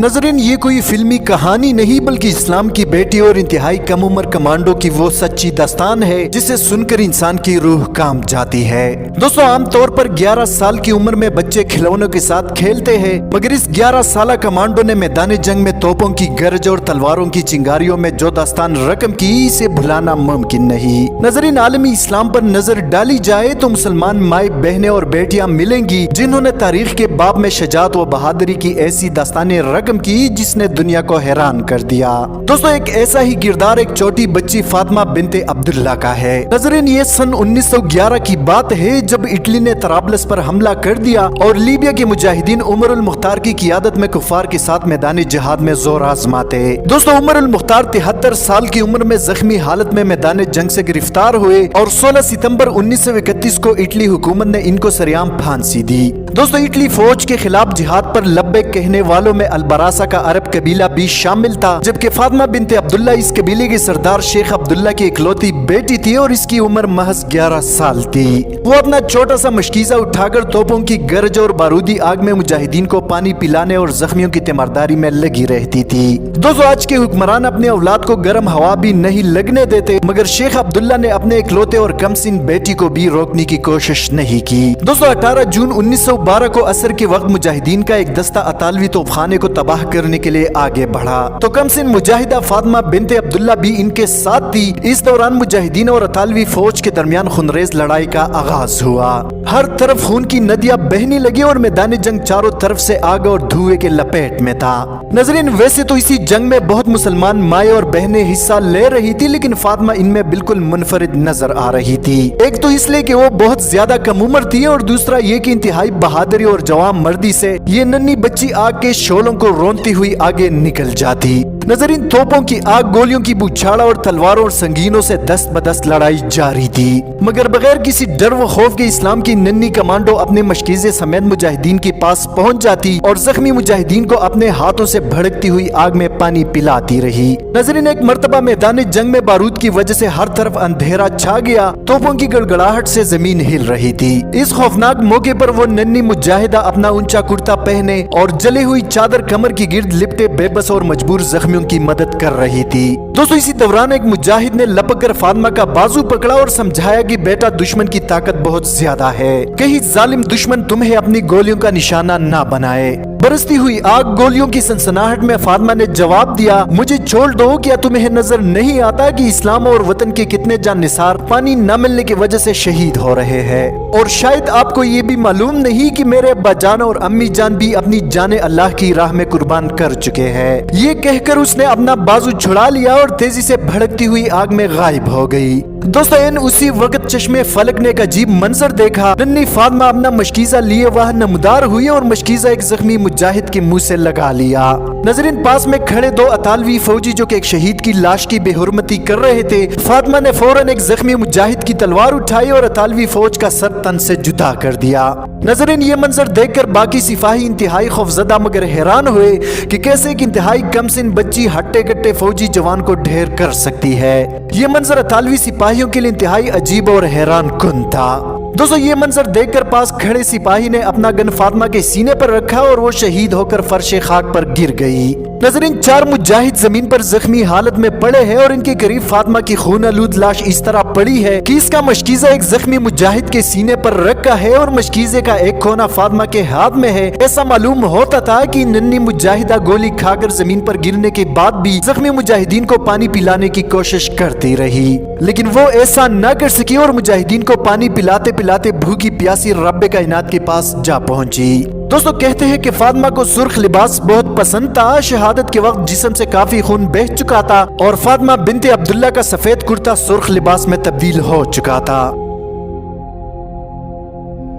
नजरीन, ये कोई फिल्मी कहानी नहीं बल्कि इस्लाम की बेटी और इंतहाई कम उम्र कमांडो की वो सच्ची दास्तान है जिसे सुनकर इंसान की रूह कांप जाती है। दोस्तों, आमतौर पर 11 साल की उम्र में बच्चे खिलौनों के साथ खेलते हैं, मगर इस 11 साल कमांडो ने मैदान जंग में तोपों की गरज और तलवारों की चिंगारियों में जो दास्तान रकम की, इसे भुलाना मुमकिन नहीं। नजरीन, आलमी इस्लाम पर नजर डाली जाए तो मुसलमान माए बहनें और बेटियां मिलेंगी जिन्होंने तारीख के बाब में शजात व बहादुरी की ऐसी दास्तानें रकम की जिसने दुनिया को हैरान कर दिया। दोस्तों, एक ऐसा ही किरदार एक छोटी बच्ची फातिमा बिनते अब्दुल्ला का है। नजरीन, ये सन 1911 की बात है जब इटली ने तराबलस पर हमला कर दिया और लीबिया के मुजाहिदीन उमर उल मुख्तार की क़ियादत में कुफार के साथ मैदानी जिहाद में जोर आजमाते। दोस्तों, उमर उल मुख्तार 73 साल की उम्र में जख्मी हालत में मैदान जंग से गिरफ्तार हुए और 16 सितंबर 1931 को इटली हुकूमत ने इनको सरेआम फांसी दी। दोस्तों, इटली फौज के खिलाफ जिहाद पर लब्बैक कहने वालों में अलबरासा का अरब कबीला भी शामिल था, जबकि फातिमा बिनते अब्दुल्ला इस कबीले के सरदार शेख अब्दुल्ला की इकलौती बेटी थी और इसकी उम्र महज 11 साल थी। वो अपना छोटा सा मशकीजा उठाकर तोपों की गरज और बारूदी आग में मुजाहिदीन को पानी पिलाने और जख्मियों की तीमारदारी में लगी रहती थी। दोस्तों, आज के हुक्मरान अपने औलाद को गर्म हवा भी नहीं लगने देते, मगर शेख अब्दुल्ला ने अपने इकलौते और कमसिन बेटी को भी रोकने की कोशिश नहीं की। दोस्तों, 18 जून 1912 को असर के वक्त मुजाहिदीन का एक दस्ता अतालवी तोपखाने को तबाह करने के लिए आगे बढ़ा तो कमसिन मुजाहिदा फातिमा बिनते अब्दुल्ला भी इनके साथ थी। इस दौरान मुजाहिदीन और अतालवी फौज के दरमियान खुनरेज लड़ाई का आगाज हुआ। हर तरफ खून की नदियां बहने लगी और मैदान जंग चारों तरफ से आग और धुएं के लपेट में था। नजरीन, वैसे तो इसी जंग में बहुत मुसलमान माए और बहनें हिस्सा ले रही थी, लेकिन फातिमा इनमें बिल्कुल मुनफरिद नजर आ रही थी। एक तो इसलिए कि वो बहुत ज्यादा कम उम्र थी और दूसरा ये कि इंतहाई बहादुरी और जवान मर्दी से ये नन्ही बच्ची आग के शोलों को रोनती हुई आगे निकल जाती। नजरीन, तोपों की आग, गोलियों की बौछार और तलवारों और संगीनों से दस्त बदस्त लड़ाई जारी थी, मगर बगैर किसी डर व खौफ के इस्लाम की नन्ही कमांडो अपने मशकीजे समेत मुजाहिदीन के पास पहुंच जाती और जख्मी मुजाहिदीन को अपने हाथों से भड़कती हुई आग में पानी पिलाती रही। नजरीन, एक मर्तबा मैदान जंग में बारूद की वजह से हर तरफ अंधेरा छा गया, तोपों की गड़गड़ाहट से जमीन हिल रही थी। इस खौफनाक मौके पर वो नन्ही मुजाहिदा अपना ऊंचा कुर्ता पहने और जली हुई चादर कमर की गिर्द लिपटे बेबस और मजबूर जख्मियों की मदद कर रही थी। दोस्तों, इसी दौरान एक मुजाहिद ने लपक कर फातिमा का बाजू पकड़ा और समझाया कि बेटा, दुश्मन की ताकत बहुत ज्यादा है, कहीं जालिम दुश्मन तुम्हें अपनी गोलियों का निशाना ना बनाए। बरसती हुई आग, गोलियों की सनसनाहट में फातिमा ने जवाब दिया, मुझे छोड़ दो, क्या तुम्हें नजर नहीं आता कि इस्लाम और वतन के कितने जानिसार पानी न मिलने की वजह से शहीद हो रहे हैं? और शायद आपको ये भी मालूम नहीं कि मेरे अब्बा जान और अम्मी जान भी अपनी जाने अल्लाह की राह में कुर्बान कर चुके हैं। ये कहकर उसने अपना बाजू छुड़ा लिया और तेजी से भड़कती हुई आग में गायब हो गई। दोस्तों, इन उसी वक्त चश्मे फलक ने एक अजीब मंजर देखा। नन्ही फातिमा अपना मशकीजा लिए वह नमदार हुई और मशकीजा एक जख्मी मुजाहिद के मुंह से लगा लिया। नजरीन, पास में खड़े दो अतालवी फौजी जो कि एक शहीद की लाश की बेहुरमती कर रहे थे, फातिमा ने फौरन एक जख्मी मुजाहिद की तलवार उठाई और अतालवी फौज का सर तन से जुदा कर दिया। नजरीन, ये मंजर देखकर बाकी सिपाही इंतहाई खौफजदा मगर हैरान हुए कि कैसे एक इंतहाई कमसिन बच्ची हट्टे कट्टे फौजी जवान को ढेर कर सकती है। ये मंजर अतालवी सिपाहियों के लिए इंतहाई अजीब और हैरान कुन था। दोस्तों, ये मंजर देखकर पास खड़े सिपाही ने अपना गन फातिमा के सीने पर रखा और वो शहीद होकर फर्श खाक पर गिर गई। नजरीन, 4 मुजाहिद जमीन पर जख्मी हालत में पड़े हैं और इनके करीब फातिमा की खून आलूद लाश इस तरह पड़ी है कि इसका मशकीजा एक जख्मी मुजाहिद के सीने पर रखा है और मशकीजे का एक कोना फातिमा के हाथ में है। ऐसा मालूम होता था कि नन्ही मुजाहिदा गोली खाकर जमीन पर गिरने के बाद भी जख्मी मुजाहिदीन को पानी पिलाने की कोशिश करती रही, लेकिन वो ऐसा न कर सकी और मुजाहिदीन को पानी पिलाते पिलाते भूखी प्यासी रब्बे कायनात के पास जा पहुंची। दोस्तों, कहते हैं कि फातिमा को सुर्ख लिबास बहुत पसंद था। शहादत के वक्त जिस्म से काफी खून बह चुका था और फातिमा बिनते अब्दुल्ला का सफेद कुर्ता सुर्ख लिबास में तब्दील हो चुका था।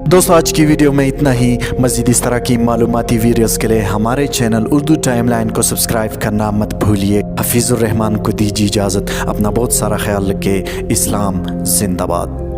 दोस्तों, आज की वीडियो में इतना ही। मज़ीद इस तरह की मालूमाती वीडियोस के लिए हमारे चैनल उर्दू टाइमलाइन को सब्सक्राइब करना मत भूलिए। हफीजुर रहमान को दीजिए इजाज़त। अपना बहुत सारा ख्याल रखें। इस्लाम जिंदाबाद।